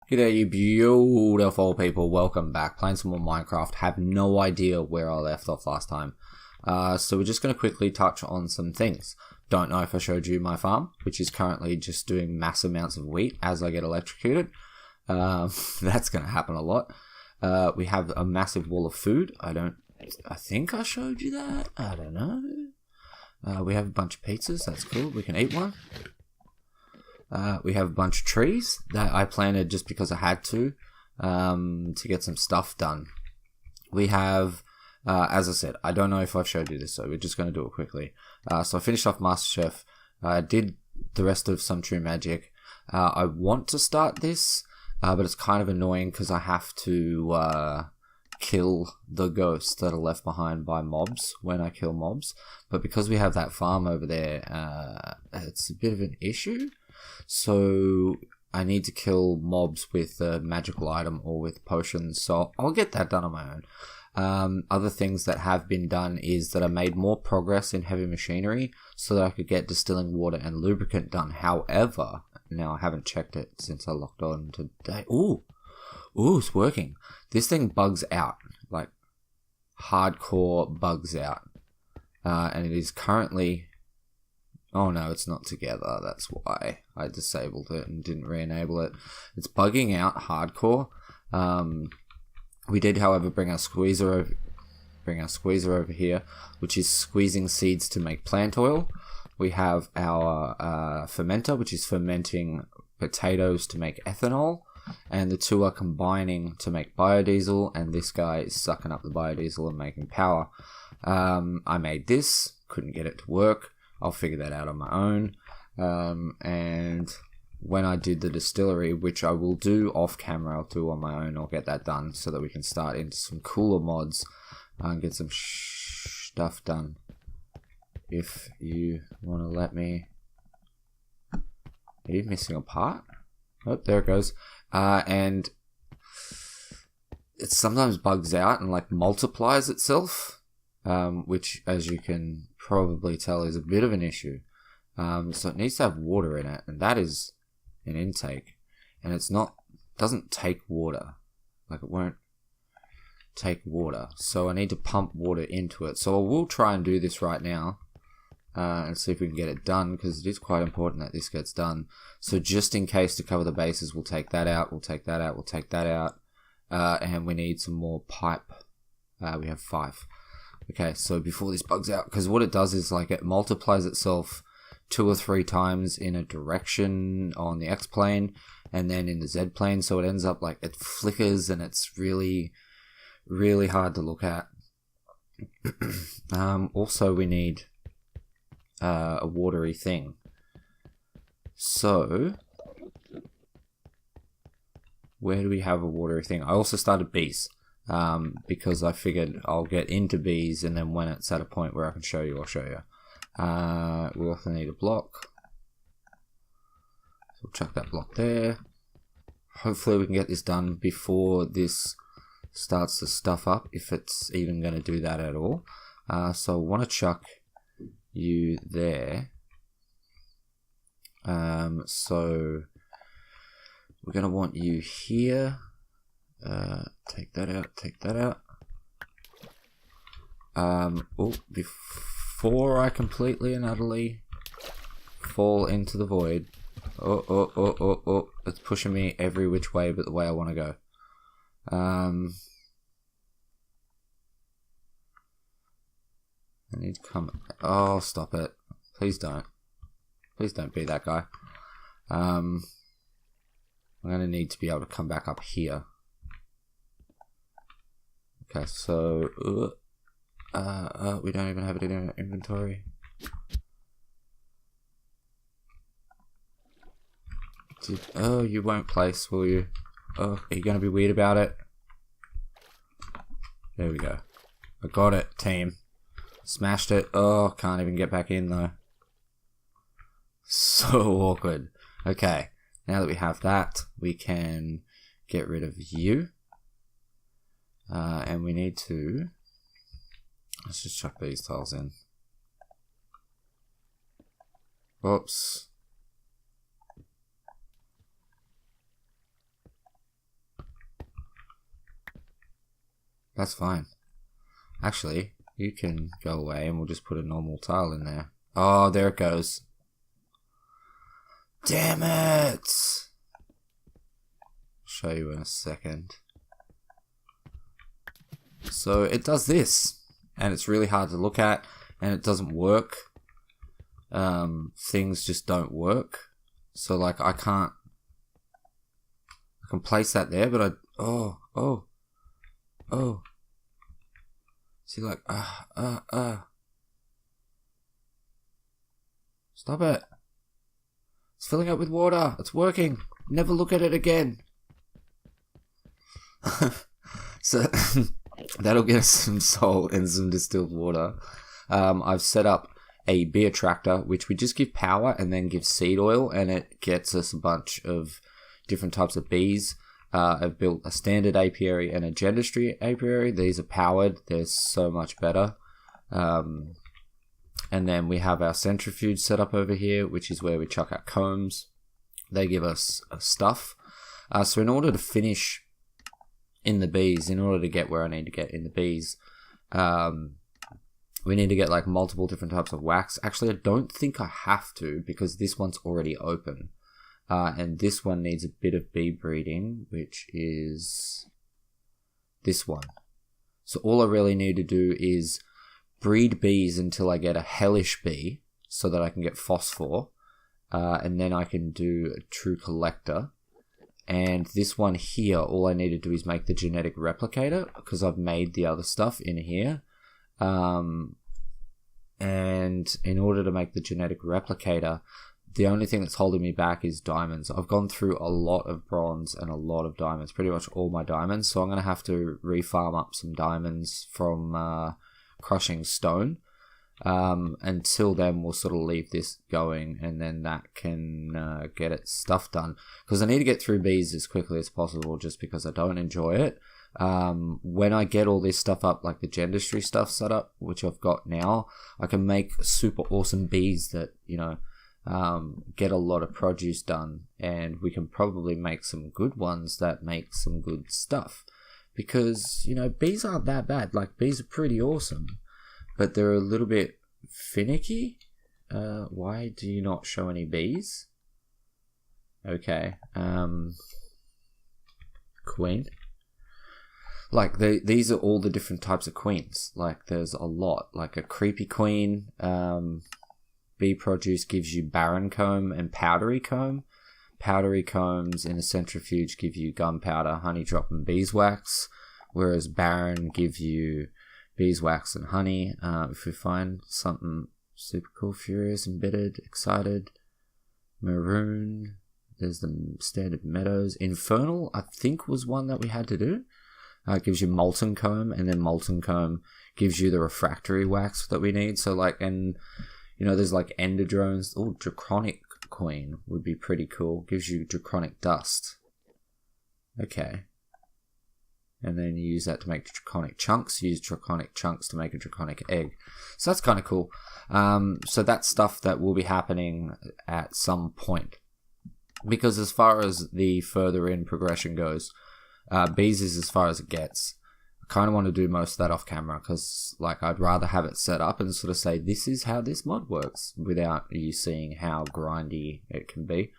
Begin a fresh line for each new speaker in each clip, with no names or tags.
G'day you beautiful people, welcome back, playing some more Minecraft. Have no idea where I left off last time. So we're just going to quickly touch on some things. Don't know if I showed you my farm, which is currently just doing mass amounts of wheat as I get electrocuted. That's going to happen a lot. We have a massive wall of food. I think I showed you that. I don't know. We have a bunch of pizzas, that's cool, we can eat one. We have a bunch of trees that I planted just because I had to get some stuff done. We have, as I said, I don't know if I've showed you this, so we're just going to do it quickly. So I finished off MasterChef. I did the rest of Some True Magic. I want to start this, but it's kind of annoying because I have to kill the ghosts that are left behind by mobs when I kill mobs. But because we have that farm over there, it's a bit of an issue. So I need to kill mobs with a magical item or with potions, so I'll get that done on my own. Other things that have been done is that I made more progress in heavy machinery so that I could get distilling water and lubricant done. However, now I haven't checked it since I logged on today. Ooh, it's working. This thing bugs out, like hardcore bugs out. And it is currently... Oh no, it's not together, that's why I disabled it and didn't re-enable it. It's bugging out hardcore. We did, however, bring our squeezer over here, which is squeezing seeds to make plant oil. We have our fermenter, which is fermenting potatoes to make ethanol, and the two are combining to make biodiesel, and this guy is sucking up the biodiesel and making power. I made this, couldn't get it to work. I'll figure that out on my own. And when I did the distillery, which I will do off camera, I'll do on my own, I'll get that done so that we can start into some cooler mods and get some stuff done. If you want to let me... Are you missing a part? Oh, there it goes. And it sometimes bugs out and like multiplies itself, which, as you can probably tell, is a bit of an issue. So it needs to have water in it, and that is an intake, and doesn't take water, like it won't take water, so I need to pump water into it. So I will try and do this right now and see if we can get it done, because it is quite important that this gets done. So just in case, to cover the bases, we'll take that out, we'll take that out, we'll take that out, and we need some more pipe. We have 5. Okay, so before this bugs out, because what it does is like it multiplies itself 2 or 3 times in a direction on the X plane and then in the Z plane, so it ends up like it flickers and it's really, really hard to look at. Also, we need a watery thing. So, where do we have a watery thing? I also started bees. Because I figured I'll get into bees, and then when it's at a point where I can show you, I'll show you. We also need a block. So we'll chuck that block there. Hopefully we can get this done before this starts to stuff up, if it's even going to do that at all. So I want to chuck you there. So we're going to want you here. Take that out, take that out. Before I completely and utterly fall into the void. Oh, it's pushing me every which way but the way I want to go. I need to come... Oh, stop it. Please don't. Please don't be that guy. I'm going to need to be able to come back up here. Okay, so we don't even have it in our inventory. Oh, you won't place, will you? Oh, are you going to be weird about it? There we go. I got it, team. Smashed it. Oh, can't even get back in though. So awkward. Okay, now that we have that, we can get rid of you. And we need to... Let's just chuck these tiles in. Oops. That's fine. Actually, you can go away and we'll just put a normal tile in there. Oh, there it goes. Damn it! Show you in a second. So it does this, and it's really hard to look at, and it doesn't work. Things just don't work. So like I can place that there, but oh. See, like stop it. It's filling up with water. It's working. Never look at it again. So that'll get us some salt and some distilled water. I've set up a bee attractor, which we just give power and then give seed oil, and it gets us a bunch of different types of bees. I've built a standard apiary and a gendistry apiary. These are powered. They're so much better. And then we have our centrifuge set up over here, which is where we chuck our combs. They give us stuff. So in order to finish in the bees, in order to get where I need to get in the bees, we need to get like multiple different types of wax. Actually, I don't think I have to, because this one's already open. And this one needs a bit of bee breeding, which is this one. So all I really need to do is breed bees until I get a hellish bee, so that I can get phosphor. And then I can do a true collector. And this one here, all I need to do is make the genetic replicator, because I've made the other stuff in here. And in order to make the genetic replicator, the only thing that's holding me back is diamonds. I've gone through a lot of bronze and a lot of diamonds, pretty much all my diamonds. So I'm going to have to refarm up some diamonds from crushing stone. Until then, we'll sort of leave this going, and then that can get its stuff done. Because I need to get through bees as quickly as possible, just because I don't enjoy it. When I get all this stuff up, like the gendistry stuff set up, which I've got now, I can make super awesome bees that, you know, get a lot of produce done, and we can probably make some good ones that make some good stuff. Because, you know, bees aren't that bad. Like, bees are pretty awesome, but they're a little bit finicky. Why do you not show any bees? Okay. Queen. Like, these are all the different types of queens. Like, there's a lot. Like, a creepy queen. Bee produce gives you barren comb and powdery comb. Powdery combs in a centrifuge give you gunpowder, honey drop, and beeswax. Whereas barren give you beeswax and honey. If we find something super cool, furious, embittered, excited, maroon. There's the standard meadows. Infernal, I think, was one that we had to do. It gives you molten comb, and then molten comb gives you the refractory wax that we need. So, like, and, you know, there's like ender drones. Oh, draconic queen would be pretty cool. Gives you draconic dust. Okay. And then you use that to make draconic chunks. Use draconic chunks to make a draconic egg. So that's kind of cool. So that's stuff that will be happening at some point. Because as far as the further in progression goes, bees is as far as it gets. I kind of want to do most of that off camera, because like I'd rather have it set up and sort of say this is how this mod works without you seeing how grindy it can be.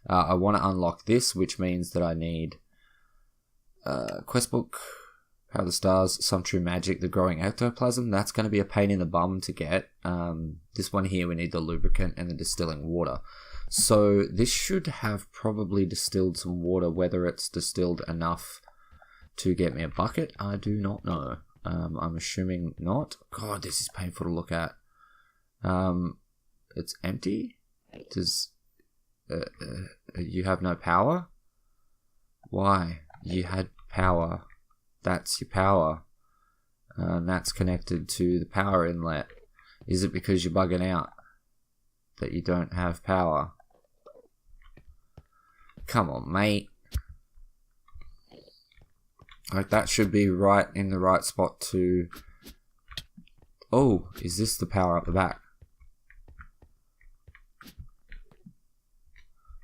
I want to unlock this, which means that I need quest book, Power of the Stars, Some True Magic, the Growing Ectoplasm. That's going to be a pain in the bum to get. This one here, we need the lubricant and the distilling water. So this should have probably distilled some water. Whether it's distilled enough to get me a bucket, I do not know. I'm assuming not. God, this is painful to look at. It's empty. Does you have no power? Why? You had power. That's your power. And that's connected to the power inlet. Is it because you're bugging out that you don't have power? Come on, mate. Like, that should be right in the right spot to... Oh, is this the power up the back?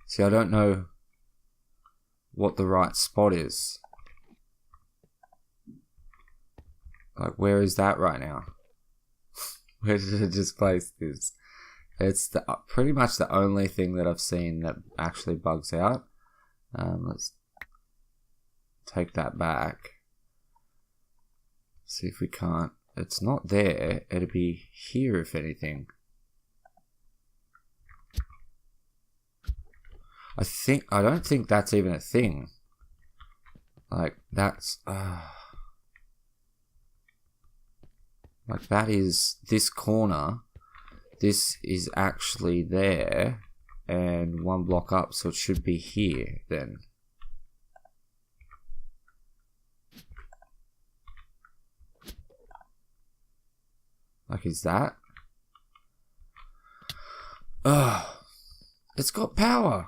See, I don't know what the right spot is. Like, where is that right now? Where did I just place this? It's pretty much the only thing that I've seen that actually bugs out. Let's take that back. See if we can't. It's not there. It'll be here if anything. I don't think that's even a thing. Like, that's... like, that is this corner. This is actually there. And one block up, so it should be here then. Like, is that? It's got power.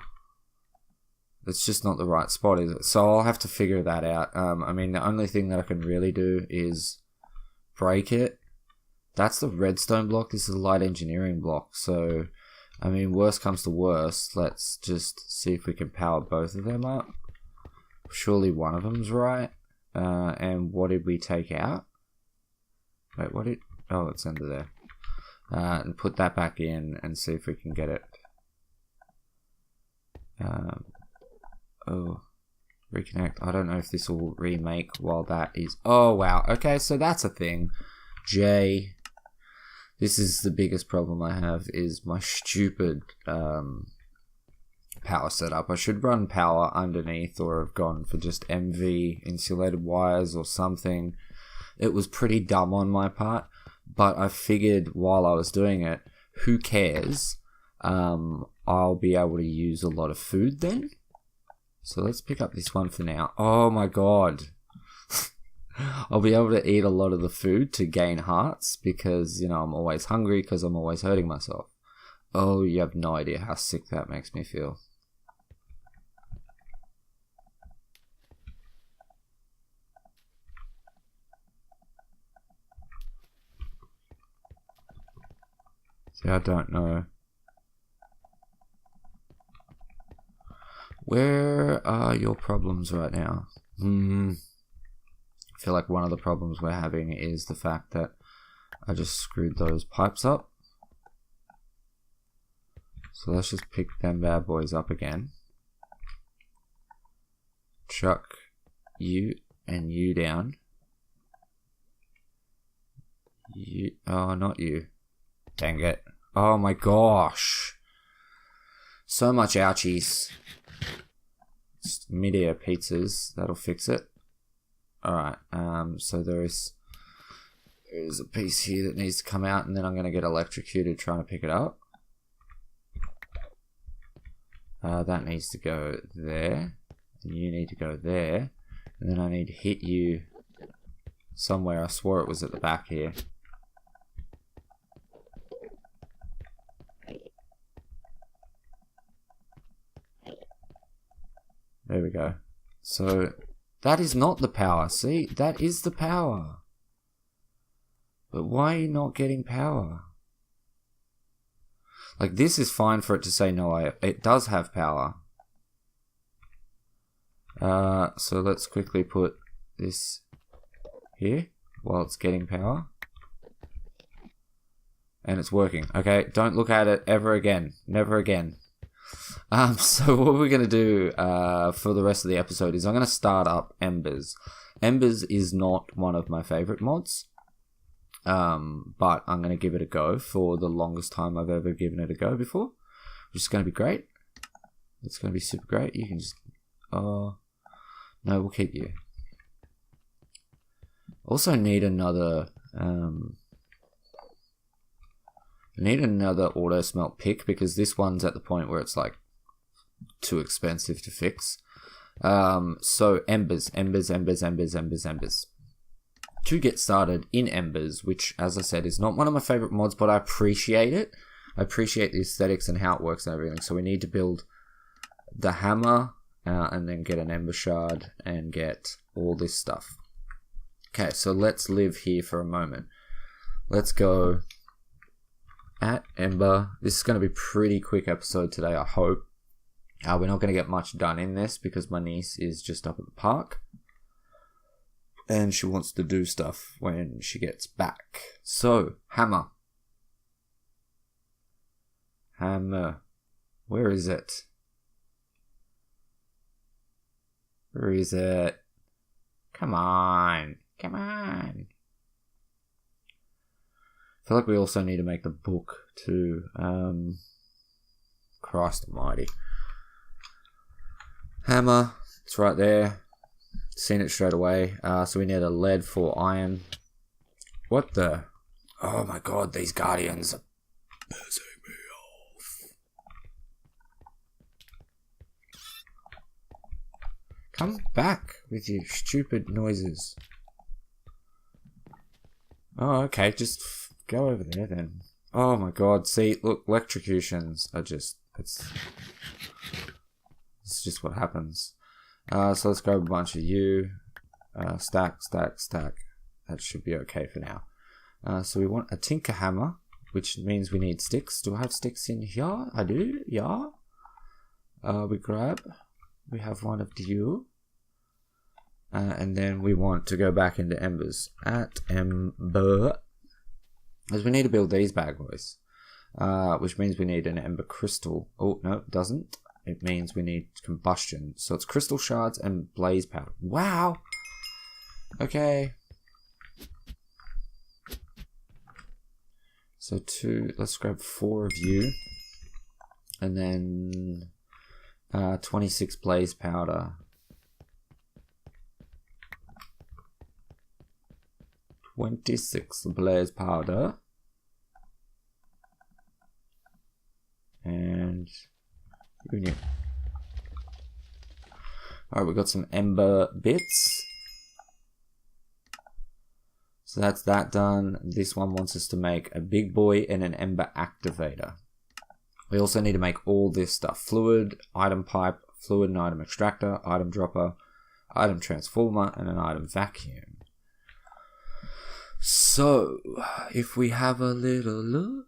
It's just not the right spot, is it? So I'll have to figure that out. I mean, the only thing that I can really do is break it. That's the redstone block. This is a light engineering block. So, I mean, worst comes to worst. Let's just see if we can power both of them up. Surely one of them's right. And what did we take out? Wait, what did... Oh, it's under there. And put that back in and see if we can get it. Oh, reconnect. I don't know if this will remake while that is... Oh, wow. Okay, so that's a thing. J. This is the biggest problem I have, is my stupid power setup. I should run power underneath, or have gone for just MV insulated wires or something. It was pretty dumb on my part, but I figured while I was doing it, who cares? I'll be able to use a lot of food then. So let's pick up this one for now. Oh my god. I'll be able to eat a lot of the food to gain hearts because, you know, I'm always hungry because I'm always hurting myself. Oh, you have no idea how sick that makes me feel. See, I don't know. Where are your problems right now? I feel like one of the problems we're having is the fact that I just screwed those pipes up. So let's just pick them bad boys up again. Chuck you and you down. You, oh, not you. Dang it. Oh my gosh. So much ouchies. Just mid-air pizzas, that'll fix it. Alright, so there's a piece here that needs to come out, and then I'm going to get electrocuted trying to pick it up. That needs to go there, and you need to go there, and then I need to hit you somewhere. I swore it was at the back here. There we go. So... that is not the power. See, that is the power. But why are you not getting power? Like, this is fine for it to say no, it does have power. So let's quickly put this here while it's getting power. And it's working. Okay, don't look at it ever again. Never again. So what we're going to do for the rest of the episode is I'm going to start up Embers. Embers is not one of my favorite mods, but I'm going to give it a go for the longest time I've ever given it a go before, which is going to be great. It's going to be super great. You can just... oh, no, we'll keep you. Also need another... auto smelt pick because this one's at the point where it's like too expensive to fix. So Embers. To get started in Embers, which as I said is not one of my favorite mods, but I appreciate it. I appreciate the aesthetics and how it works and everything. So we need to build the hammer and then get an Ember shard and get all this stuff. Okay, so let's live here for a moment. Let's go at Ember. This is going to be a pretty quick episode today, I hope. We're not going to get much done in this because my niece is just up at the park. And she wants to do stuff when she gets back. So, hammer. Hammer. Where is it? Where is it? Come on. Come on. I feel like we also need to make the book too. Christ almighty. Hammer. It's right there. Seen it straight away. So we need a lead for iron. What the? Oh my god, these guardians are pissing me off. Come back with your stupid noises. Oh, okay, just go over there then. Oh my god, see, look, electrocutions are just, it's just what happens. So let's grab a bunch of you. Stack, stack, stack. That should be okay for now. So we want a tinker hammer, which means we need sticks. Do I have sticks in here? I do, yeah. We have one of you. And then we want to go back into embers at Ember. As we need to build these bad boys. Which means we need an ember crystal. Oh, no, it doesn't. It means we need combustion. So it's crystal shards and blaze powder. Wow! Okay. So let's grab 4 of you. And then 26 blaze powder. 26 blaze powder. And Alright, we've got some ember bits. So that's that done. This one wants us to make a big boy and an ember activator. We also need to make all this stuff. Fluid, item pipe, fluid and item extractor, item dropper, item transformer, and an item vacuum. So, if we have a little look,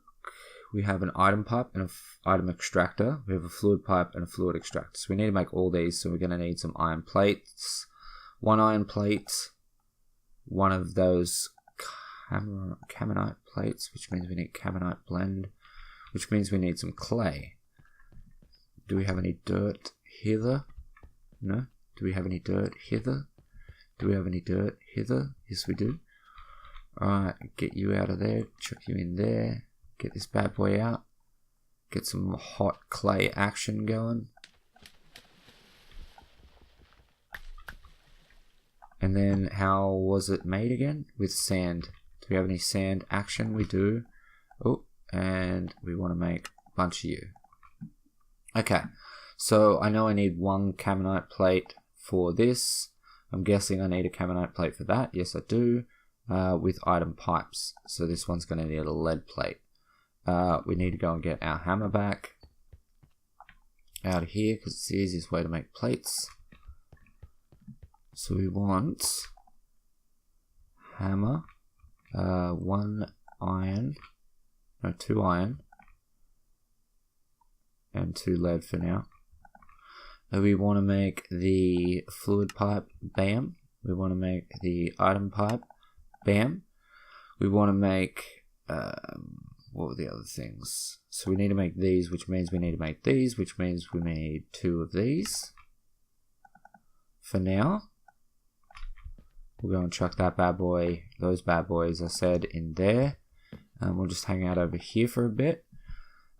we have an item pipe and an item extractor. We have a fluid pipe and a fluid extractor. So we need to make all these. So we're going to need some iron plates. 1 iron plate. 1 of those caminite plates, which means we need caminite blend. Which means we need some clay. Do we have any dirt hither? No? Do we have any dirt hither? Do we have any dirt hither? Yes, we do. Alright, get you out of there. Chuck you in there. Get this bad boy out. Get some hot clay action going. And then how was it made again? With sand. Do we have any sand action? We do. Oh, and we want to make a bunch of you. Okay, so I know I need 1 caminite plate for this. I'm guessing I need a caminite plate for that. Yes, I do. With item pipes. So this one's going to need a lead plate. We need to go and get our hammer back out of here because it's the easiest way to make plates. So we want hammer, 1 iron, no 2 iron, and 2 lead for now. And we want to make the fluid pipe, bam. We want to make the item pipe, bam. We want to make what were the other things? So we need to make these, which means we need to make these, which means we need 2 of these. For now, we'll go and chuck that bad boy, those bad boys I said, in there. We'll just hang out over here for a bit.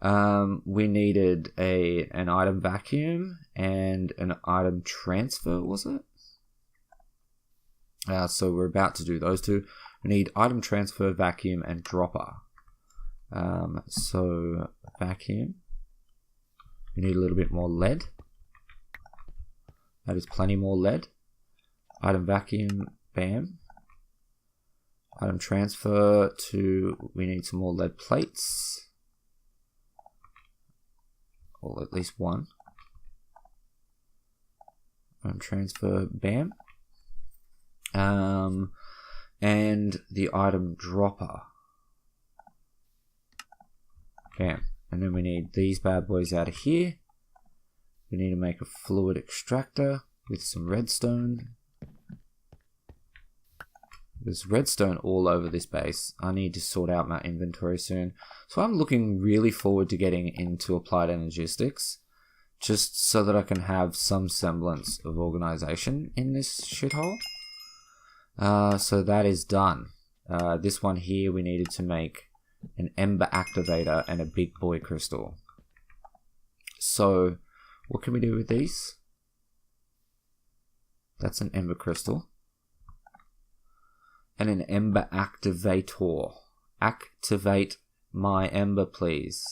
We needed an item vacuum and an item transfer, was it? So we're about to do those 2. We need item transfer, vacuum, and dropper. So vacuum. We need a little bit more lead. That is plenty more lead. Item vacuum, bam. Item transfer to, we need some more lead plates. Or at least 1. Item transfer, bam. And the item dropper. Bam. And then we need these bad boys out of here. We need to make a fluid extractor with some redstone. There's redstone all over this base. I need to sort out my inventory soon. So I'm looking really forward to getting into applied energistics, just so that I can have some semblance of organization in this shithole. So that is done. This one here, we needed to make an Ember activator and a big boy crystal. So what can we do with these? That's an Ember crystal. And an Ember activator. Activate my Ember, please.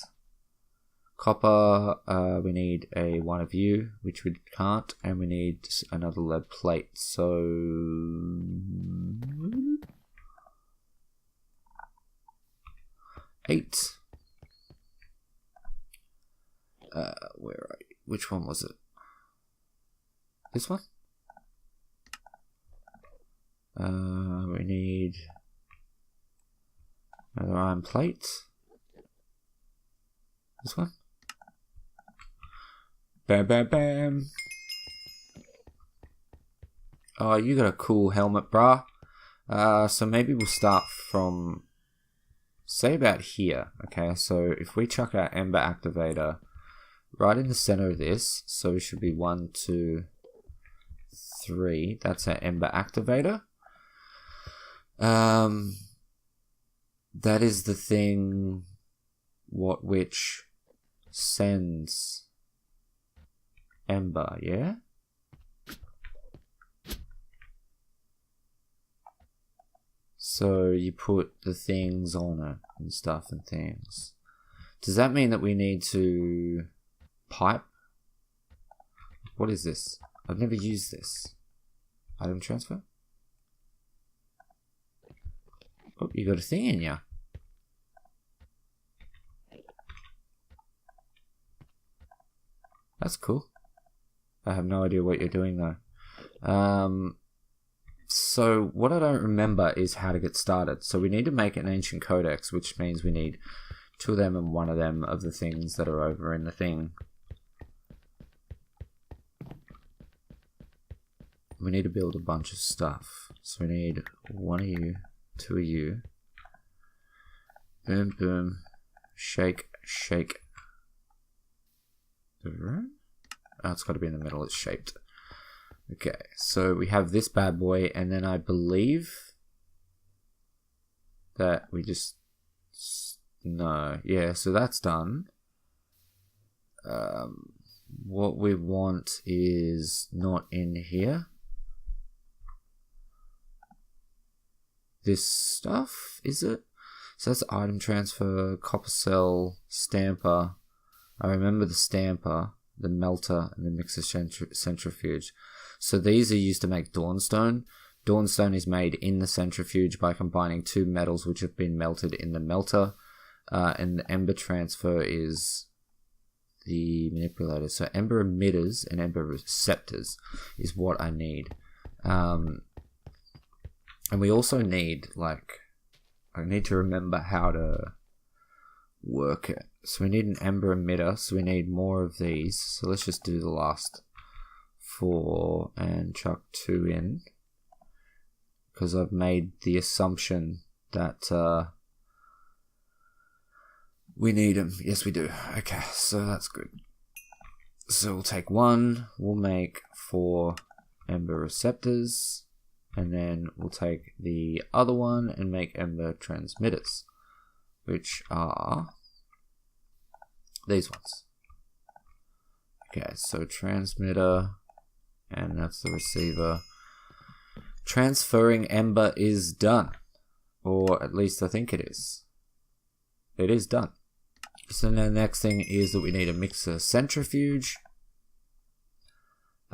Copper, we need a one of you, which we can't, and we need another lead plate, so... 8. Where are you? Which one was it? This one? We need another iron plate. This one? Bam, bam, bam. Oh, you got a cool helmet, brah. So maybe we'll start from, say, about here. Okay, so if we chuck our Ember activator right in the center of this, so it should be 1, 2, 3. That's our Ember activator. That is the thing which sends Ember, yeah? So you put the things on it and stuff and things. Does that mean that we need to pipe? What is this? I've never used this. Item transfer? Oh, you got a thing in ya. That's cool. I have no idea what you're doing though. So what I don't remember is how to get started. So we need to make an ancient codex, which means we need 2 of them and 1 of them of the things that are over in the thing. We need to build a bunch of stuff. So we need 1 of you, 2 of you. Boom, boom. Shake, shake. The room? Oh, it's got to be in the middle. It's shaped. Okay, so we have this bad boy, and then I believe that we just... No. Yeah, so that's done. What we want is not in here. This stuff, is it? So that's item transfer, copper cell, stamper. I remember the stamper, the melter, and the mixer centrifuge. So these are used to make dawnstone. Dawnstone is made in the centrifuge by combining 2 metals which have been melted in the melter. And the ember transfer is the manipulator. So ember emitters and ember receptors is what I need. And we also need, like, I need to remember how to work it. So we need an ember emitter, so we need more of these. So let's just do the last 4 and chuck 2 in. Because I've made the assumption that we need them. Yes, we do. Okay, so that's good. So we'll take 1, we'll make 4 ember receptors. And then we'll take the other one and make ember transmitters, which are these ones. Okay, so transmitter, and that's the receiver. Transferring ember is done, or at least I think it is. It is done. So the next thing is that we need a mixer centrifuge.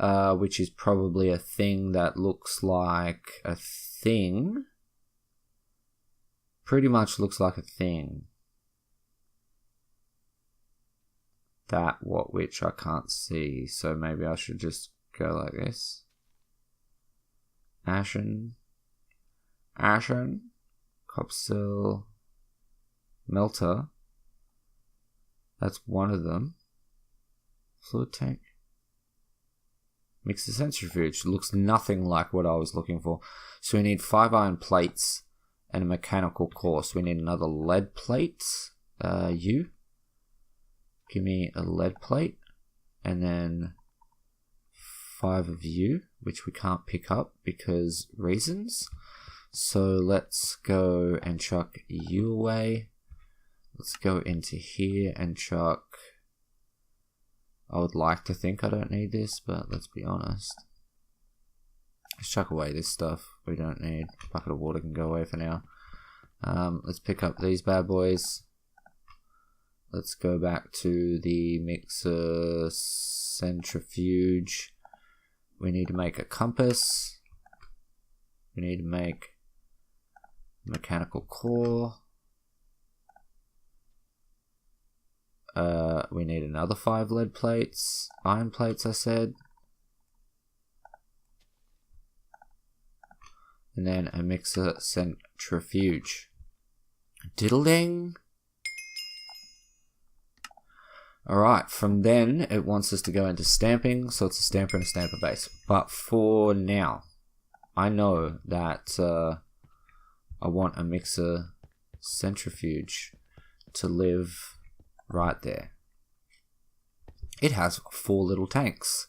Which is probably a thing that looks like a thing. Pretty much looks like a thing. Which I can't see, so maybe I should just go like this. Ashen, Copsil, Melter. That's one of them. Fluid tank. Mixer centrifuge. Looks nothing like what I was looking for. So we need 5 iron plates and a mechanical core. So we need another lead plate. You. Give me a lead plate. And then 5 of you, which we can't pick up because reasons. So let's go and chuck you away. Let's go into here and chuck... I would like to think I don't need this, but let's be honest. Let's chuck away this stuff we don't need. Bucket of water can go away for now. Let's pick up these bad boys. Let's go back to the mixer centrifuge. We need to make a compass. We need to make a mechanical core. We need another 5 lead plates. Iron plates, I said. And then a mixer centrifuge. Diddle-ding! Alright, from then it wants us to go into stamping, so it's a stamper and a stamper base. But for now, I know that I want a mixer centrifuge to live right there. It has 4 little tanks,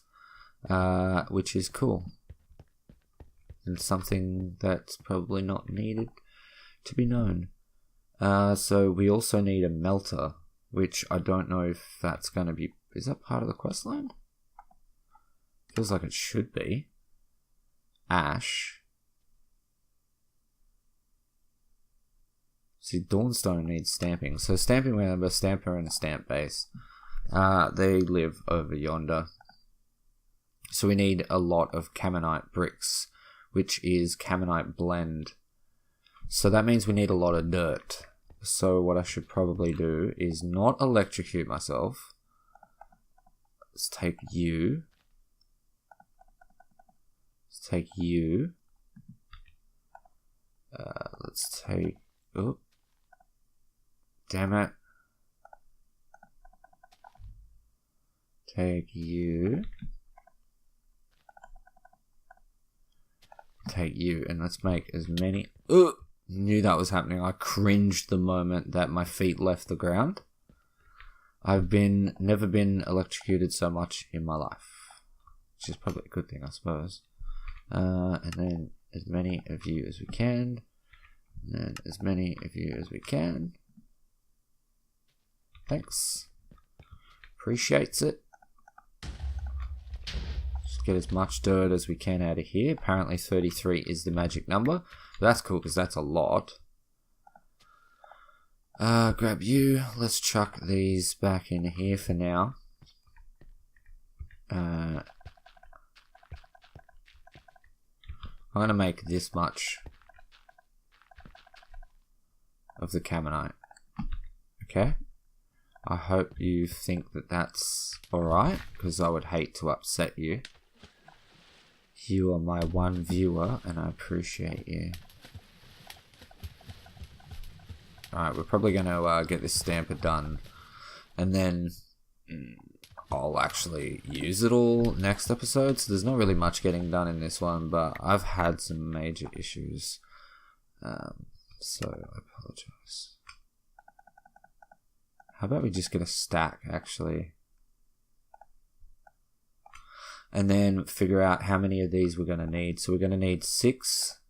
which is cool. And something that's probably not needed to be known. So we also need a melter, which I don't know if that's going to be... Is that part of the quest line? Feels like it should be. Ash. See, Dawnstone needs stamping. So stamping, we have a stamper and a stamp base. They live over yonder. So we need a lot of Caminite bricks, which is Caminite blend. So that means we need a lot of dirt. So what I should probably do is not electrocute myself. Let's take you. Let's take you. Let's take... Oh. Damn it. Take you. Take you. And let's make as many... Ugh! Knew that was happening. I cringed the moment that my feet left the ground. I've never been electrocuted so much in my life. Which is probably a good thing, I suppose. And then as many of you as we can. And then as many of you as we can. Thanks. Appreciates it. Just get as much dirt as we can out of here. Apparently 33 is the magic number. But that's cool because that's a lot. Grab you. Let's chuck these back in here for now. I'm going to make this much of the Caminite. Okay? I hope you think that that's alright, because I would hate to upset you. You are my one viewer, and I appreciate you. Alright, we're probably going to get this stamper done, and then I'll actually use it all next episode. So there's not really much getting done in this one, but I've had some major issues, so I apologize. How about we just get a stack, actually? And then figure out how many of these we're going to need. So we're going to need 6,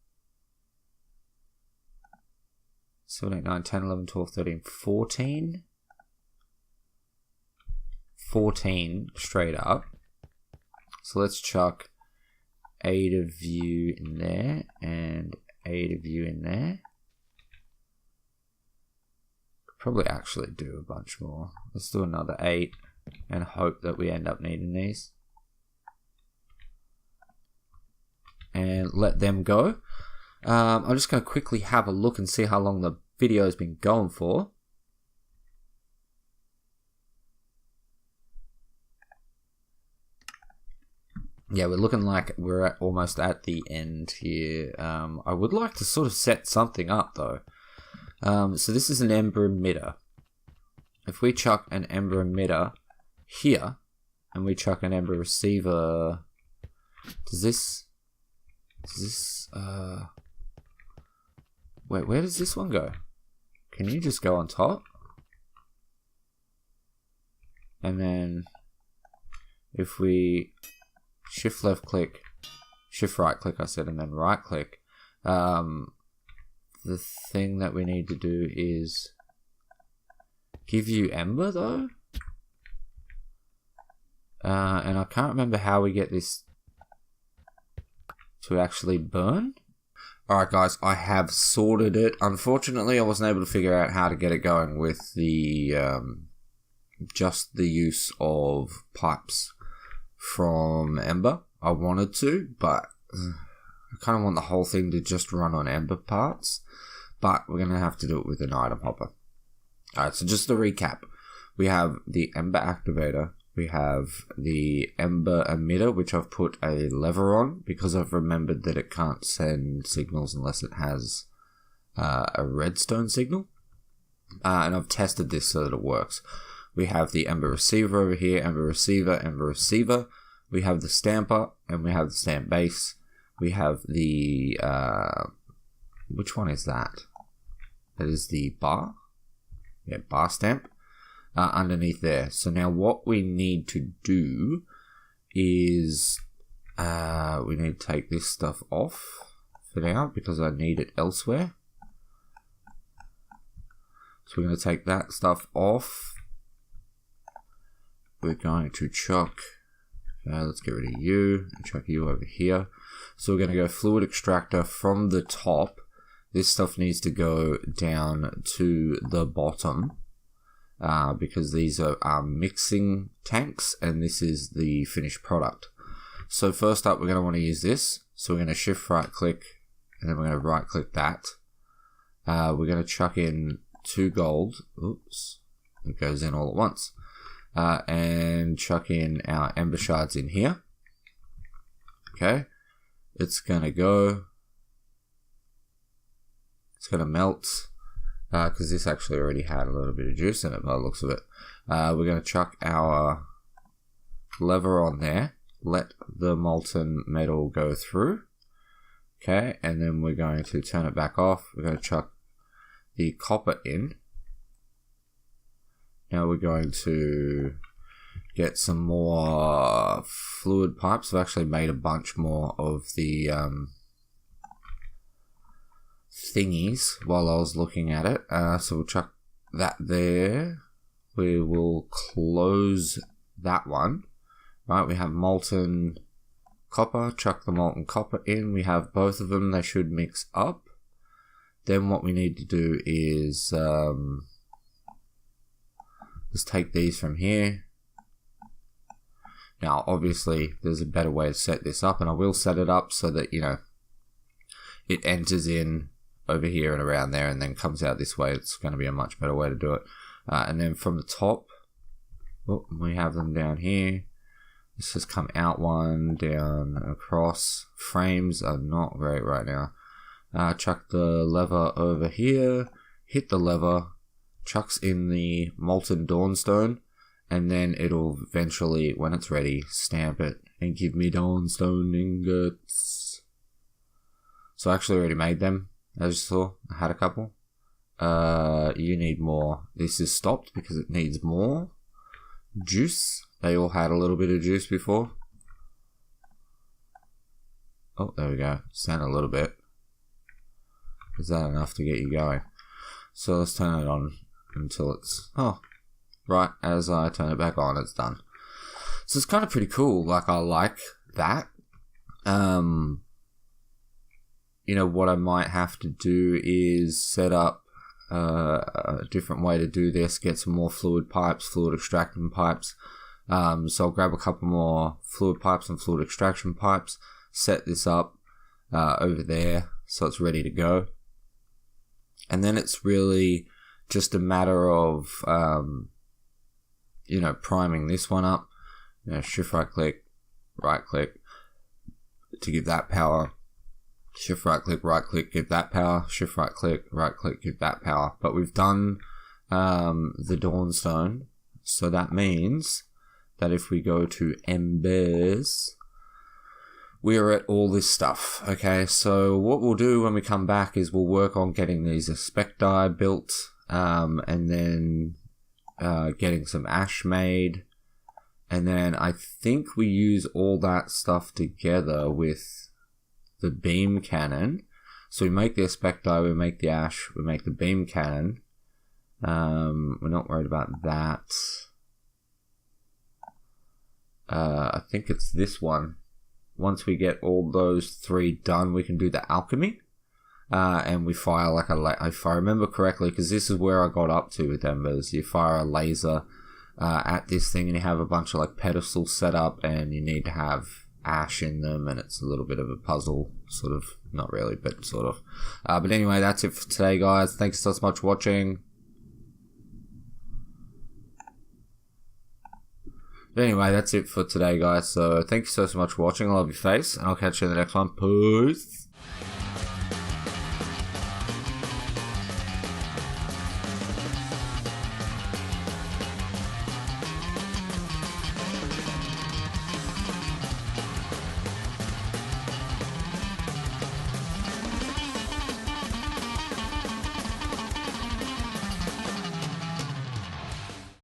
7, 8, 9, 10, 11, 12, 13, 14. 14 straight up. So let's chuck 8 of you in there and 8 of you in there. Probably actually do a bunch more. Let's do another 8 and hope that we end up needing these. And let them go. I'm just going to quickly have a look and see how long the video has been going for. Yeah, we're looking like we're almost at the end here. I would like to sort of set something up though. So this is an Ember emitter. If we chuck an Ember emitter here, and we chuck an Ember receiver Does this, wait, where does this one go? Can you just go on top? And then if we shift left click, shift right click, I said, and then right click, the thing that we need to do is give you Ember though. And I can't remember how we get this to actually burn. Alright guys, I have sorted it. Unfortunately, I wasn't able to figure out how to get it going with the just the use of pipes from Ember. I wanted to, but I kind of want the whole thing to just run on Ember parts. But we're going to have to do it with an item hopper. Alright, so just to recap. We have the Ember activator. We have the Ember emitter, which I've put a lever on because I've remembered that it can't send signals unless it has a redstone signal. And I've tested this so that it works. We have the Ember receiver over here, Ember receiver, Ember receiver. We have the stamper, and we have the stamp base. We have the, which one is that? That is the bar. Yeah, bar stamp. Underneath there. So now what we need to do is we need to take this stuff off for now because I need it elsewhere. So we're going to take that stuff off. We're going to chuck, let's get rid of you and chuck you over here. So we're going to go fluid extractor from the top. This stuff needs to go down to the bottom. Because these are our mixing tanks and this is the finished product. So first up, we're going to want to use this. So we're going to shift right click and then we're going to right click that. We're going to chuck in 2 gold. Oops, it goes in all at once. And chuck in our ember shards in here. Okay, it's going to go. It's going to melt. Because this actually already had a little bit of juice in it by the looks of it. We're going to chuck our lever on there. Let the molten metal go through. Okay, and then we're going to turn it back off. We're going to chuck the copper in. Now we're going to get some more fluid pipes. I've actually made a bunch more of the thingies while I was looking at it. So we'll chuck that there. We will close that one. Right, we have molten copper. Chuck the molten copper in. We have both of them. They should mix up. Then what we need to do is let's take these from here. Now, obviously, there's a better way to set this up, and I will set it up so that, you know, it enters in over here and around there and then comes out this way. It's going to be a much better way to do it. And then from the top, we have them down here. Let's just come out one, down, across. Frames are not great right now. Chuck the lever over here, hit the lever, chucks in the molten dawnstone, and then it'll eventually, when it's ready, stamp it and give me dawnstone ingots. So I actually already made them, as you saw. I had a couple. You need more. This is stopped because it needs more juice. They all had a little bit of juice before. Oh, there we go. Stand a little bit. Is that enough to get you going? So let's turn it on until it's... Oh, right. As I turn it back on, it's done. So it's kind of pretty cool. Like, I like that. You know, what I might have to do is set up a different way to do this. Get some more fluid pipes, fluid extraction pipes. So I'll grab a couple more fluid pipes and fluid extraction pipes. Set this up over there so it's ready to go. And then it's really just a matter of, you know, priming this one up. You know, shift right click to give that power. Shift right click, give that power. Shift right click, give that power. But we've done the dawnstone. So that means that if we go to Embers, we are at all this stuff. Okay, so what we'll do when we come back is we'll work on getting these Aspecti built, and then getting some ash made, and then I think we use all that stuff together with the beam cannon. So we make the Aspecti, we make the ash, we make the beam cannon. We're not worried about that. I think it's this one. Once we get all those 3 done, we can do the alchemy. And we fire like if I remember correctly, because this is where I got up to with Embers, you fire a laser at this thing and you have a bunch of like pedestals set up and you need to have ash in them, and it's a little bit of a puzzle, sort of. Not really, but sort of. But anyway, that's it for today, guys. Thanks so much for watching. But anyway, that's it for today, guys. So thank you so much for watching. I love your face, and I'll catch you in the next one. Peace.